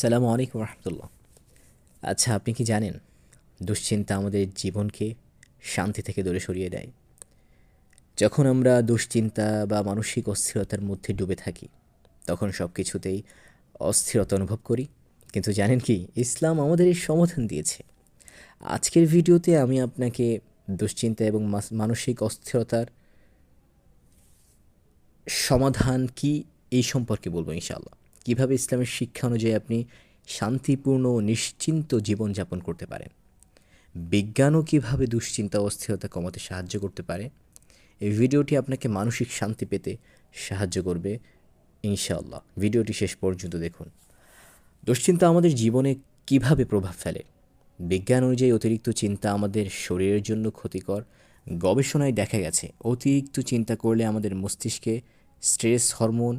সালামু আলাইকুম রহমতুল্লাহ। আচ্ছা, আপনি কি জানেন দুশ্চিন্তা আমাদের জীবনকে শান্তি থেকে দূরে সরিয়ে দেয়? যখন আমরা দুশ্চিন্তা বা মানসিক অস্থিরতার মধ্যে ডুবে থাকি, তখন সব কিছুতেই অস্থিরতা অনুভব করি। কিন্তু জানেন কি, ইসলাম আমাদের এই সমাধান দিয়েছে। আজকের ভিডিওতে আমি আপনাকে দুশ্চিন্তা এবং মানসিক অস্থিরতার সমাধান কি এই সম্পর্কে বলবো ইনশাআল্লাহ। কীভাবে ইসলামের শিক্ষা অনুযায়ী আপনি শান্তিপূর্ণ ও নিশ্চিন্ত জীবনযাপন করতে পারেন। বিজ্ঞানও কীভাবে দুশ্চিন্তা ও অস্থিরতা কমাতে সাহায্য করতে পারে। এই ভিডিওটি আপনাকে মানসিক শান্তি পেতে সাহায্য করবে ইনশাআল্লাহ। ভিডিওটি শেষ পর্যন্ত দেখুন। দুশ্চিন্তা আমাদের জীবনে কিভাবে প্রভাব ফেলে? বিজ্ঞান অনুযায়ী অতিরিক্ত চিন্তা আমাদের শরীরের জন্য ক্ষতিকর। গবেষণায় দেখা গেছে অতিরিক্ত চিন্তা করলে আমাদের মস্তিষ্কে স্ট্রেস হরমোন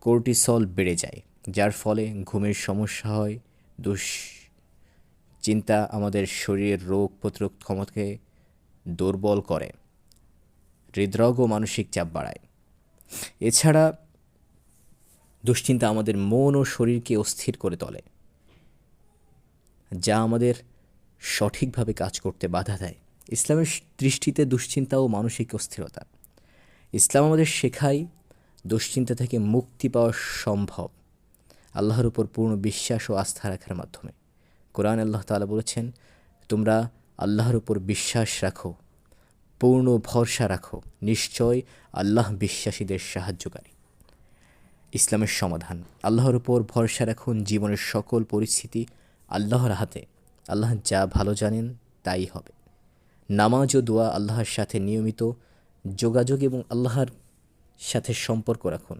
কর্টিসল বেড়ে যায়, যার ফলে ঘুমের সমস্যা হয়। দুশ্চিন্তা আমাদের শরীরের রোগ প্রতিরোধ ক্ষমতাকে দুর্বল করে, হৃদরোগ ও মানসিক চাপ বাড়ায়। এছাড়া দুশ্চিন্তা আমাদের মন ও শরীরকে অস্থির করে তোলে, যা আমাদের সঠিকভাবে কাজ করতে বাধা দেয়। ইসলামের দৃষ্টিতে দুশ্চিন্তা ও মানসিক অস্থিরতা, ইসলাম আমাদের শেখায় দুশ্চিন্তা থেকে মুক্তি পাওয়া সম্ভব আল্লাহর উপর পূর্ণ বিশ্বাস ও আস্থা রাখার মাধ্যমে। কোরআন আল্লাহ তাআলা বলেছেন, তোমরা আল্লাহর উপর বিশ্বাস রাখো, পূর্ণ ভরসা রাখো, নিশ্চয় আল্লাহ বিশ্বাসীদের সাহায্যকারী। ইসলামের সমাধান, আল্লাহর উপর ভরসা রাখুন। জীবনের সকল পরিস্থিতি আল্লাহর হাতে, আল্লাহ যা ভালো জানেন তাই হবে। নামাজ ও দোয়া, আল্লাহর সাথে নিয়মিত যোগাযোগ এবং আল্লাহর সাথে সম্পর্ক রাখুন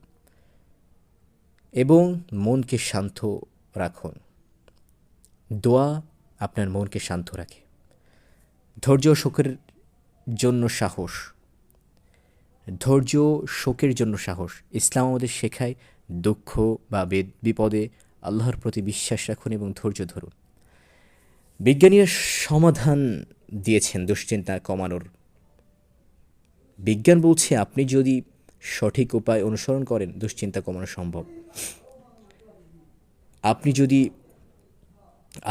এবং মনকে শান্ত রাখুন। দোয়া আপনার মনকে শান্ত রাখে। ধৈর্য শোকের জন্য সাহস, ধৈর্য শোকের জন্য সাহস। ইসলাম আমাদের শেখায় দুঃখ বা বিপদে আল্লাহর প্রতি বিশ্বাস রাখুন এবং ধৈর্য ধরুন। বিজ্ঞানীরা সমাধান দিয়েছেন দুশ্চিন্তা কমানোর। বিজ্ঞান বলছে আপনি যদি সঠিক উপায় অনুসরণ করেন দুশ্চিন্তা কমানো সম্ভব। আপনি যদি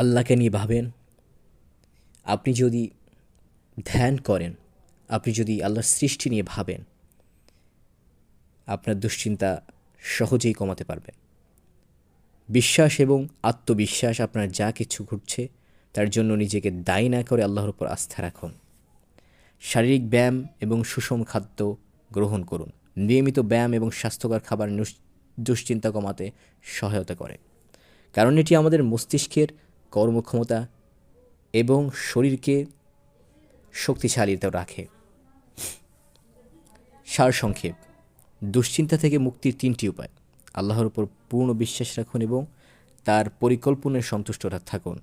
আল্লাহকে নিয়ে ভাবেন, আপনি যদি ধ্যান করেন, আপনি যদি আল্লাহর সৃষ্টি নিয়ে ভাবেন, আপনার দুশ্চিন্তা সহজেই কমাতে পারবেন। বিশ্বাস এবং আত্মবিশ্বাস, আপনার যা কিছু ঘটছে তার জন্য নিজেকে দায়ী না করে আল্লাহর উপর আস্থা রাখুন। শারীরিক ব্যায়াম এবং সুষম খাদ্য গ্রহণ করুন। নিয়মিত ব্যায়াম এবং স্বাস্থ্যকর খাবার দুশ্চিন্তা কমাতে সহায়তা করে, কারণ এটি আমাদের মস্তিষ্কের কর্মক্ষমতা এবং শরীরকে শক্তিশালীতে রাখে। সারসংক্ষেপ, দুশ্চিন্তা থেকে মুক্তির 3টি উপায়। আল্লাহর উপর পূর্ণ বিশ্বাস রাখুন এবং তার পরিকল্পনায় সন্তুষ্ট থাকুন।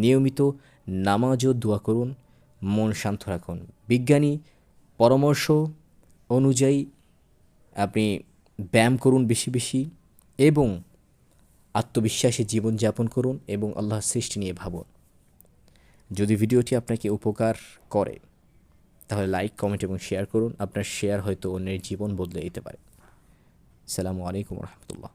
নিয়মিত নামাজ ও দোয়া করুন, মন শান্ত রাখুন। বিজ্ঞানী পরামর্শ অনুযায়ী আপনি ব্যায়াম করুন বেশি বেশি এবং আত্মবিশ্বাসী জীবনযাপন করুন এবং আল্লাহর সৃষ্টি নিয়ে ভাবুন। যদি ভিডিওটি আপনাকে উপকার করে তাহলে লাইক, কমেন্ট এবং শেয়ার করুন। আপনার শেয়ার হয়তো অন্যের জীবন বদলে দিতে পারে। আসসালামু আলাইকুম রহমতুল্লাহ।